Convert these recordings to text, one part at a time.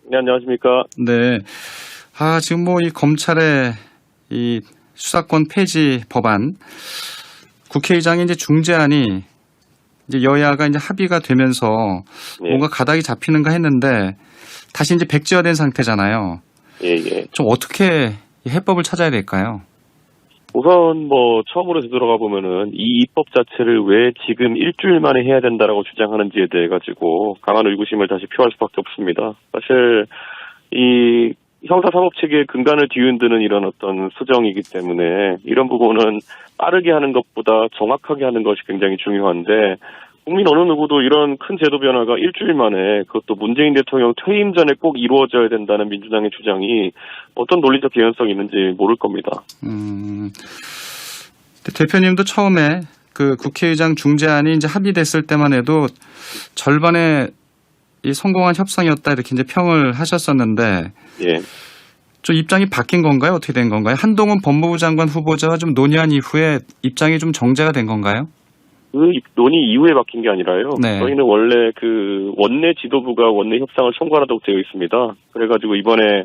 네, 안녕하십니까. 네. 지금 뭐 이 검찰의 이 수사권 폐지 법안, 국회의장의 이제 중재안이 이제 여야가 이제 합의가 되면서 네. 뭔가 가닥이 잡히는가 했는데 다시 이제 백지화된 상태잖아요. 예, 예. 좀 어떻게 이 해법을 찾아야 될까요? 우선 처음으로 들어가 보면은 이 입법 자체를 왜 지금 일주일 만에 해야 된다라고 주장하는지에 대해 가지고 강한 의구심을 다시 표할 수밖에 없습니다. 사실 이 형사사법 체계의 근간을 뒤흔드는 이런 어떤 수정이기 때문에 이런 부분은 빠르게 하는 것보다 정확하게 하는 것이 굉장히 중요한데 국민 어느 누구도 이런 큰 제도 변화가 일주일 만에 그것도 문재인 대통령 퇴임 전에 꼭 이루어져야 된다는 민주당의 주장이 어떤 논리적 개연성이 있는지 모를 겁니다. 대표님도 처음에 그 국회의장 중재안이 이제 합의됐을 때만 해도 절반의 이 성공한 협상이었다 이렇게 이제 평을 하셨었는데 예. 좀 입장이 바뀐 건가요? 어떻게 된 건가요? 한동훈 법무부 장관 후보자와 좀 논의한 이후에 입장이 좀 정제가 된 건가요? 그 논의 이후에 바뀐 게 아니라요. 네. 저희는 원래 그 원내 지도부가 원내 협상을 총괄하도록 되어 있습니다. 그래가지고 이번에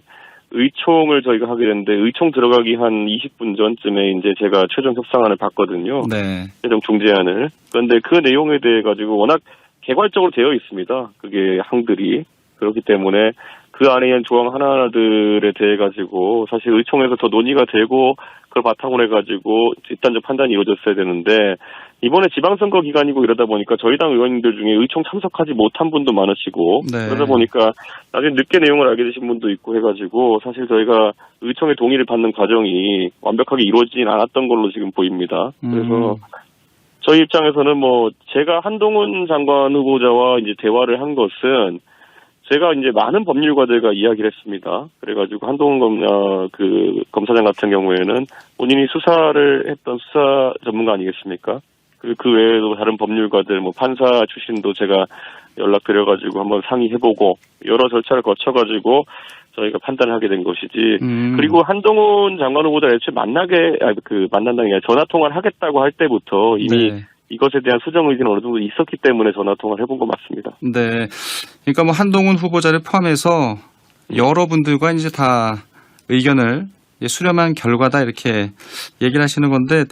의총을 저희가 하게 됐는데 의총 들어가기 한 20분 전쯤에 이제 제가 최종 협상안을 봤거든요. 네. 최종 중재안을. 그런데 그 내용에 대해 가지고 워낙 개괄적으로 되어 있습니다. 그게 항들이. 그렇기 때문에 그 안에 있는 조항 하나하나들에 대해 가지고 사실 의총에서 더 논의가 되고 그걸 바탕으로 해가지고 집단적 판단이 이루어졌어야 되는데 이번에 지방선거 기간이고 이러다 보니까 저희 당 의원님들 중에 의총 참석하지 못한 분도 많으시고 네. 그러다 보니까 나중에 늦게 내용을 알게 되신 분도 있고 해가지고 사실 저희가 의총의 동의를 받는 과정이 완벽하게 이루어지진 않았던 걸로 지금 보입니다. 그래서 저희 입장에서는 제가 한동훈 장관 후보자와 이제 대화를 한 것은 제가 이제 많은 법률가들과 이야기를 했습니다. 그래가지고 한동훈 검사장 같은 경우에는 본인이 수사를 했던 수사 전문가 아니겠습니까? 그리고 그 외에도 다른 법률가들, 판사 출신도 제가 연락드려가지고 한번 상의해보고 여러 절차를 거쳐가지고 저희가 판단을 하게 된 것이지. 그리고 한동훈 장관 후보자 애초에 만난다는 게 아니라 전화 통화를 하겠다고 할 때부터 이미 네. 이것에 대한 수정 의지는 어느 정도 있었기 때문에 전화 통화를 해본 것 맞습니다. 네. 그러니까 한동훈 후보자를 포함해서 여러분들과 이제 다 의견을 수렴한 결과다 이렇게 얘기를 하시는 건데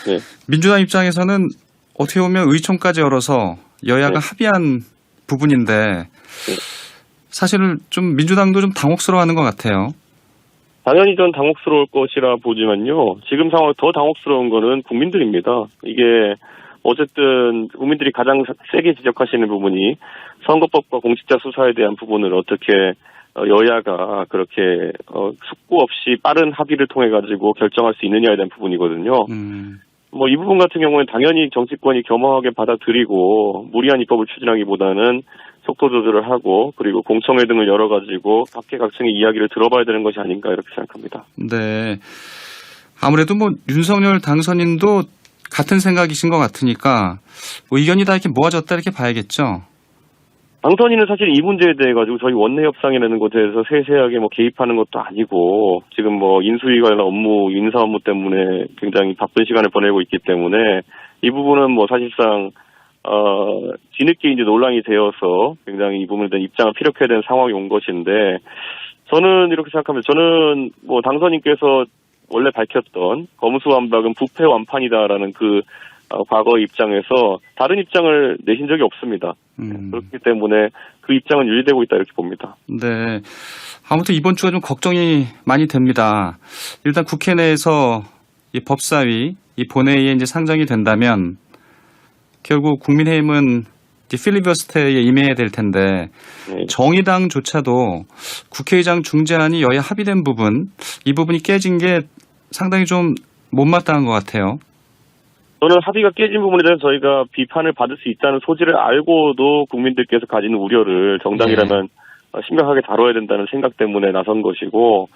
네. 민주당 입장에서는 어떻게 보면 의총까지 열어서 여야가 합의한 부분인데 사실은 좀 민주당도 좀 당혹스러워하는 것 같아요. 당연히 전 당혹스러울 것이라 보지만요. 지금 상황 더 당혹스러운 거는 국민들입니다. 이게 어쨌든 국민들이 가장 세게 지적하시는 부분이 선거법과 공직자 수사에 대한 부분을 어떻게 여야가 그렇게 숙고 없이 빠른 합의를 통해 가지고 결정할 수 있느냐에 대한 부분이거든요. 이 부분 같은 경우는 당연히 정치권이 겸허하게 받아들이고 무리한 입법을 추진하기보다는 속도 조절을 하고 그리고 공청회 등을 열어가지고 각계각층의 이야기를 들어봐야 되는 것이 아닌가 이렇게 생각합니다. 네. 아무래도 윤석열 당선인도 같은 생각이신 것 같으니까 의견이 다 이렇게 모아졌다 이렇게 봐야겠죠. 당선인은 사실 이 문제에 대해 가지고 저희 원내 협상이라는 것에 대해서 세세하게 개입하는 것도 아니고 지금 인수위 관련 업무, 인사 업무 때문에 굉장히 바쁜 시간을 보내고 있기 때문에 이 부분은 사실상 뒤늦게 이제 논란이 되어서 굉장히 이 부분에 대한 입장을 피력해야 되는 상황이 온 것인데 저는 이렇게 생각합니다. 저는 당선인께서 원래 밝혔던 검수완박은 부패완판이다라는 과거의 입장에서 다른 입장을 내신 적이 없습니다. 그렇기 때문에 그 입장은 유지되고 있다 이렇게 봅니다. 네. 아무튼 이번 주가 좀 걱정이 많이 됩니다. 일단 국회 내에서 이 법사위, 이 본회의에 이제 상정이 된다면 결국 국민의힘은 필리버스터에 임해야 될 텐데 네. 정의당조차도 국회의장 중재안이 여야 합의된 부분, 이 부분이 깨진 게 상당히 좀 못마땅한 것 같아요. 저는 합의가 깨진 부분에 대해서 저희가 비판을 받을 수 있다는 소지를 알고도 국민들께서 가지는 우려를 정당이라면 심각하게 다뤄야 된다는 생각 때문에 나선 것이고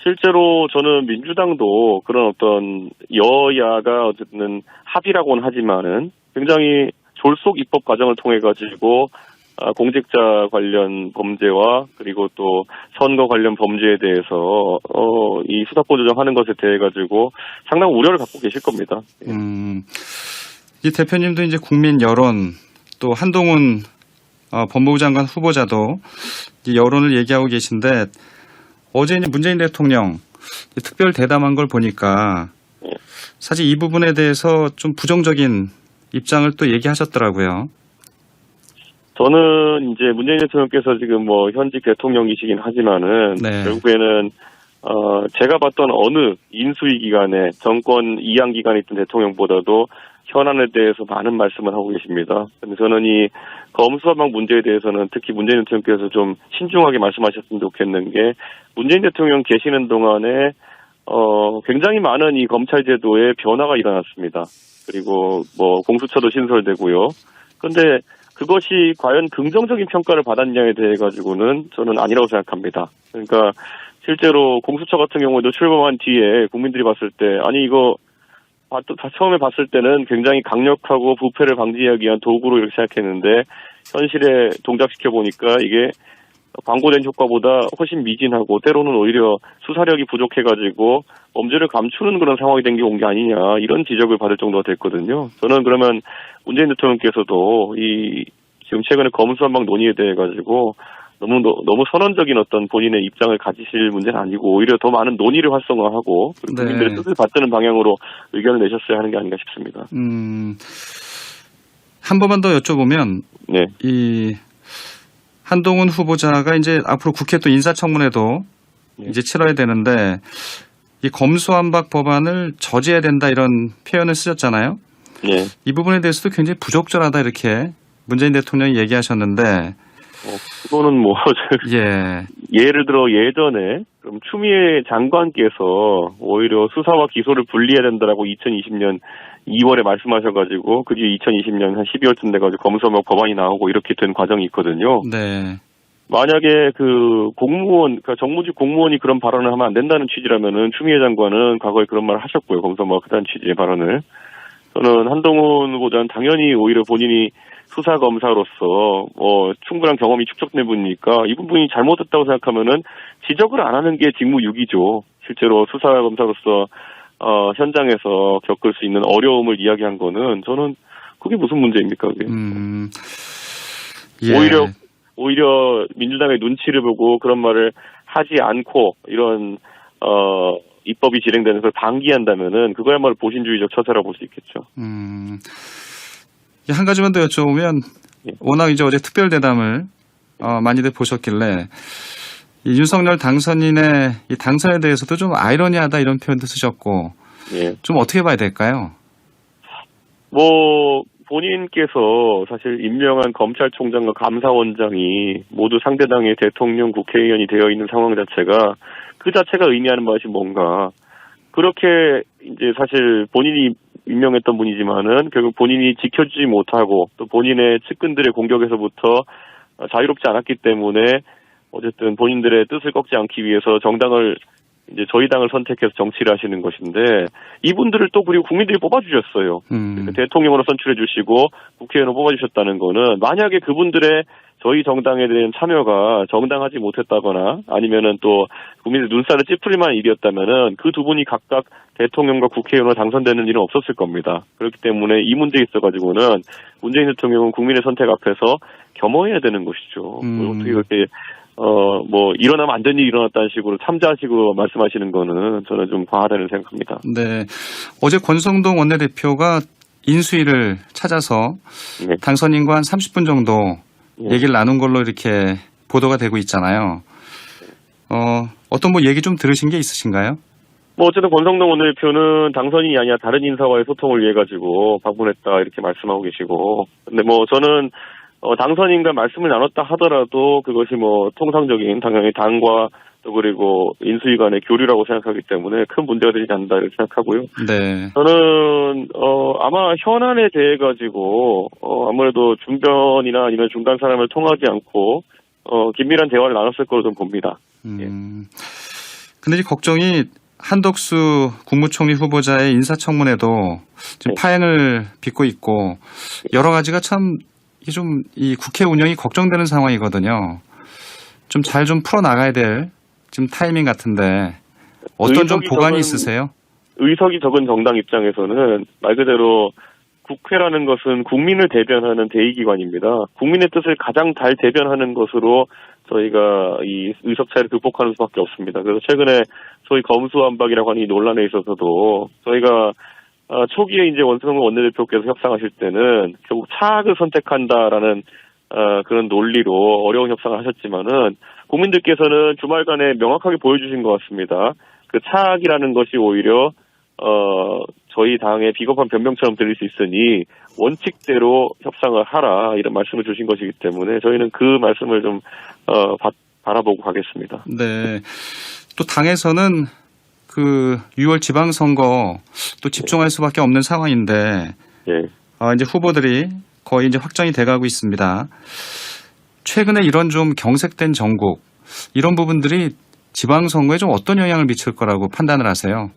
실제로 저는 민주당도 그런 어떤 여야가 어쨌든 합의라고는 하지만은 굉장히 졸속 입법 과정을 통해 가지고 공직자 관련 범죄와 그리고 또 선거 관련 범죄에 대해서 이 수사권 조정하는 것에 대해 가지고 상당한 우려를 갖고 계실 겁니다. 이 대표님도 이제 국민 여론 또 한동훈 법무부 장관 후보자도 이제 여론을 얘기하고 계신데 어제 이제 문재인 대통령 특별 대담한 걸 보니까 사실 이 부분에 대해서 좀 부정적인 입장을 또 얘기하셨더라고요. 저는 이제 문재인 대통령께서 지금 뭐 현직 대통령이시긴 하지만은 네. 결국에는 제가 봤던 어느 인수위 기관에 정권 이양 기관에 있던 대통령보다도 현안에 대해서 많은 말씀을 하고 계십니다. 근데 저는 이 검수완박 문제에 대해서는 특히 문재인 대통령께서 좀 신중하게 말씀하셨으면 좋겠는 게 문재인 대통령 계시는 동안에 굉장히 많은 이 검찰 제도에 변화가 일어났습니다. 그리고 뭐 공수처도 신설되고요. 근데 그것이 과연 긍정적인 평가를 받았냐에 대해 가지고는 저는 아니라고 생각합니다. 그러니까 실제로 공수처 같은 경우에도 출범한 뒤에 국민들이 봤을 때 아니 이거 처음에 봤을 때는 굉장히 강력하고 부패를 방지하기 위한 도구로 이렇게 생각했는데 현실에 동작시켜 보니까 이게 광고된 효과보다 훨씬 미진하고 때로는 오히려 수사력이 부족해가지고 범죄를 감추는 그런 상황이 된 게 온 게 아니냐 이런 지적을 받을 정도가 됐거든요. 저는 그러면 문재인 대통령께서도 이 지금 최근에 검수완박 논의에 대해 가지고 너무 선언적인 어떤 본인의 입장을 가지실 문제는 아니고 오히려 더 많은 논의를 활성화하고 국민들의 뜻을 받드는 방향으로 의견을 내셨어야 하는 게 아닌가 싶습니다. 한 번만 더 여쭤보면 네. 이 한동훈 후보자가 이제 앞으로 국회 또 인사청문회도 네. 이제 치러야 되는데 이 검수완박 법안을 저지해야 된다 이런 표현을 쓰셨잖아요. 네. 이 부분에 대해서도 굉장히 부적절하다 이렇게 문재인 대통령이 얘기하셨는데 그거는 뭐 예. 예를 들어 예전에 그럼 추미애 장관께서 오히려 수사와 기소를 분리해야 된다라고 2020년 2월에 말씀하셔가지고 그 뒤에 2020년 한 12월쯤 돼가지고 검수완박 법안이 나오고 이렇게 된 과정이 있거든요. 네. 만약에 그 공무원, 그러니까 정무직 공무원이 그런 발언을 하면 안 된다는 취지라면은 추미애 장관은 과거에 그런 말을 하셨고요. 검수완박하다는 취지의 발언을. 저는 한동훈 후보자는 당연히 오히려 본인이 수사 검사로서 충분한 경험이 축적된 분이니까 이 부분이 잘못됐다고 생각하면은 지적을 안 하는 게 직무유기죠. 실제로 수사 검사로서 현장에서 겪을 수 있는 어려움을 이야기한 거는 저는 그게 무슨 문제입니까? 그게. 예. 오히려 민주당의 눈치를 보고 그런 말을 하지 않고 이런 입법이 진행되는 걸 방기한다면은 그거야말로 보신주의적 처사라고 볼 수 있겠죠. 한 가지만 더 여쭤보면 예. 워낙 이제 어제 특별 대담을 많이들 보셨길래 이 윤석열 당선인의 이 당선에 대해서도 좀 아이러니하다 이런 표현도 쓰셨고 예. 좀 어떻게 봐야 될까요? 뭐 본인께서 사실 임명한 검찰총장과 감사원장이 모두 상대당의 대통령, 국회의원이 되어 있는 상황 자체가 그 자체가 의미하는 바이 뭔가 그렇게 이제 사실 본인이 임명했던 분이지만은 결국 본인이 지켜주지 못하고 또 본인의 측근들의 공격에서부터 자유롭지 않았기 때문에 어쨌든 본인들의 뜻을 꺾지 않기 위해서 정당을 이제 저희 당을 선택해서 정치를 하시는 것인데 이분들을 또 그리고 국민들이 뽑아주셨어요. 대통령으로 선출해 주시고 국회의원으로 뽑아주셨다는 거는 만약에 그분들의 저희 정당에 대한 참여가 정당하지 못했다거나 아니면은 또 국민들 눈살을 찌푸릴 만한 일이었다면은 그 두 분이 각각 대통령과 국회의원으로 당선되는 일은 없었을 겁니다. 그렇기 때문에 이 문제에 있어가지고는 문재인 대통령은 국민의 선택 앞에서 겸허해야 되는 것이죠. 어떻게 그렇게 일어나면 안 되는 일이 일어났다는 식으로 참자식으로 말씀하시는 거는 저는 좀 과하다는 생각합니다. 네. 어제 권성동 원내대표가 인수위를 찾아서 네. 당선인과 한 30분 정도 얘기를 나눈 걸로 이렇게 보도가 되고 있잖아요. 어떤 얘기 좀 들으신 게 있으신가요? 어쨌든 권성동 원내대표는 당선인이 아니라 다른 인사와의 소통을 위해 가지고 방문했다 이렇게 말씀하고 계시고 근데 저는 당선인과 말씀을 나눴다 하더라도 그것이 통상적인 당연히 당과 또 그리고 인수위 간의 교류라고 생각하기 때문에 큰 문제가 되지 않는다 이렇게 생각하고요. 네. 저는 아마 현안에 대해 가지고 아무래도 중변이나 아니면 중간 사람을 통하지 않고 긴밀한 대화를 나눴을 거로 좀 봅니다. 근데 이 걱정이 한덕수 국무총리 후보자의 인사청문회도 지금 파행을 빚고 있고 여러 가지가 참 이 국회 운영이 걱정되는 상황이거든요. 좀 잘 좀 풀어나가야 될 지금 타이밍 같은데 어떤 좀 보관이 있으세요? 의석이 적은 정당 입장에서는 말 그대로 국회라는 것은 국민을 대변하는 대의기관입니다. 국민의 뜻을 가장 잘 대변하는 것으로 저희가 이 의석 차이를 극복하는 수밖에 없습니다. 그래서 최근에 소위 검수완박이라고 하는 이 논란에 있어서도 저희가 초기에 이제 원태성 원내대표께서 협상하실 때는 결국 차악을 선택한다라는 그런 논리로 어려운 협상을 하셨지만은 국민들께서는 주말간에 명확하게 보여주신 것 같습니다. 그 차악이라는 것이 오히려 저희 당의 비겁한 변명처럼 들릴 수 있으니 원칙대로 협상을 하라 이런 말씀을 주신 것이기 때문에 저희는 그 말씀을 좀 바라보고 가겠습니다. 네. 또 당에서는 그 6월 지방선거 또 집중할 수밖에 없는 상황인데 예. 이제 후보들이 거의 이제 확정이 돼가고 있습니다. 최근에 이런 좀 경색된 정국 이런 부분들이 지방선거에 좀 어떤 영향을 미칠 거라고 판단을 하세요?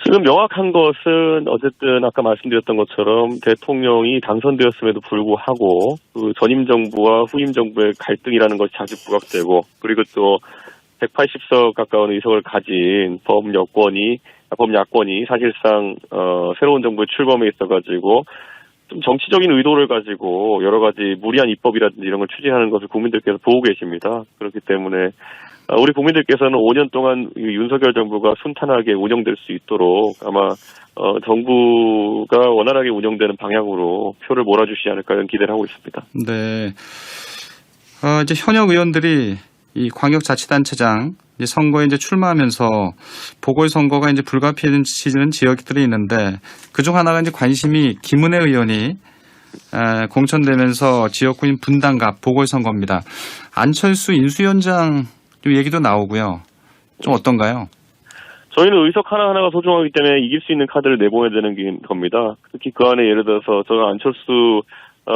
지금 명확한 것은 어쨌든 아까 말씀드렸던 것처럼 대통령이 당선되었음에도 불구하고 그 전임 정부와 후임 정부의 갈등이라는 것이 자주 부각되고 그리고 또 180석 가까운 의석을 가진 범야권이 사실상 새로운 정부의 출범에 있어가지고 좀 정치적인 의도를 가지고 여러 가지 무리한 입법이라든지 이런 걸 추진하는 것을 국민들께서 보고 계십니다. 그렇기 때문에 우리 국민들께서는 5년 동안 윤석열 정부가 순탄하게 운영될 수 있도록 아마 정부가 원활하게 운영되는 방향으로 표를 몰아주시지 않을까 이런 기대를 하고 있습니다. 네. 이제 현역 의원들이 이 광역자치단체장 선거에 이제 출마하면서 보궐선거가 이제 불가피해지는 지역들이 있는데 그중 하나가 이제 관심이 김은혜 의원이 공천되면서 지역구인 분당갑 보궐선거입니다. 안철수 인수위원장 좀 얘기도 나오고요. 좀 어떤가요? 저희는 의석 하나하나가 소중하기 때문에 이길 수 있는 카드를 내보내야 되는 겁니다. 특히 그 안에 예를 들어서 저는 안철수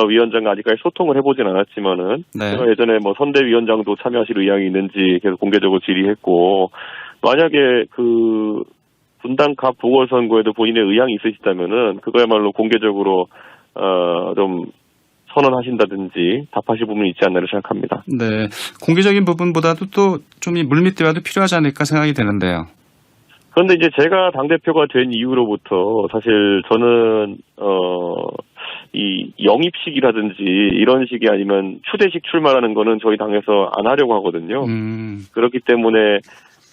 위원장과 아직까지 소통을 해보진 않았지만은 네. 제가 예전에 뭐 선대위원장도 참여하실 의향이 있는지 계속 공개적으로 질의했고 만약에 그 분당갑 보궐선거에도 본인의 의향이 있으시다면은 그거야말로 공개적으로 좀 선언하신다든지 답하실 부분이 있지 않나를 생각합니다. 네, 공개적인 부분보다도 또 좀 이 물밑 대화도 필요하지 않을까 생각이 되는데요. 그런데 이제 제가 당대표가 된 이후로부터 사실 저는 이 영입식이라든지 이런 식이 아니면 추대식 출마라는 거는 저희 당에서 안 하려고 하거든요. 그렇기 때문에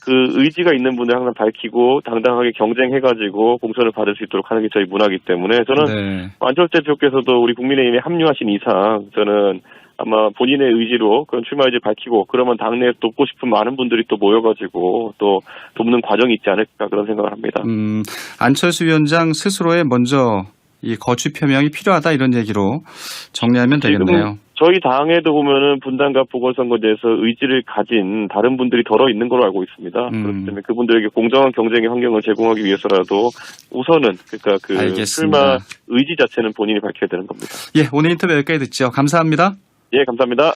그 의지가 있는 분들 항상 밝히고 당당하게 경쟁해가지고 공천을 받을 수 있도록 하는 게 저희 문화이기 때문에 저는 네. 안철수 대표께서도 우리 국민의힘에 합류하신 이상 저는 아마 본인의 의지로 그런 출마 의지를 밝히고 그러면 당내에 돕고 싶은 많은 분들이 또 모여가지고 또 돕는 과정이 있지 않을까 그런 생각을 합니다. 안철수 위원장 스스로의 먼저 이 거취 표명이 필요하다 이런 얘기로 정리하면 되겠네요. 저희 당에도 보면은 분당갑 보궐선거에 대해서 의지를 가진 다른 분들이 덜어 있는 걸로 알고 있습니다. 그렇기 때문에 그분들에게 공정한 경쟁의 환경을 제공하기 위해서라도 우선은 그러니까 그 알겠습니다. 출마 의지 자체는 본인이 밝혀야 되는 겁니다. 예, 오늘 인터뷰 여기까지 듣죠. 감사합니다. 예, 감사합니다.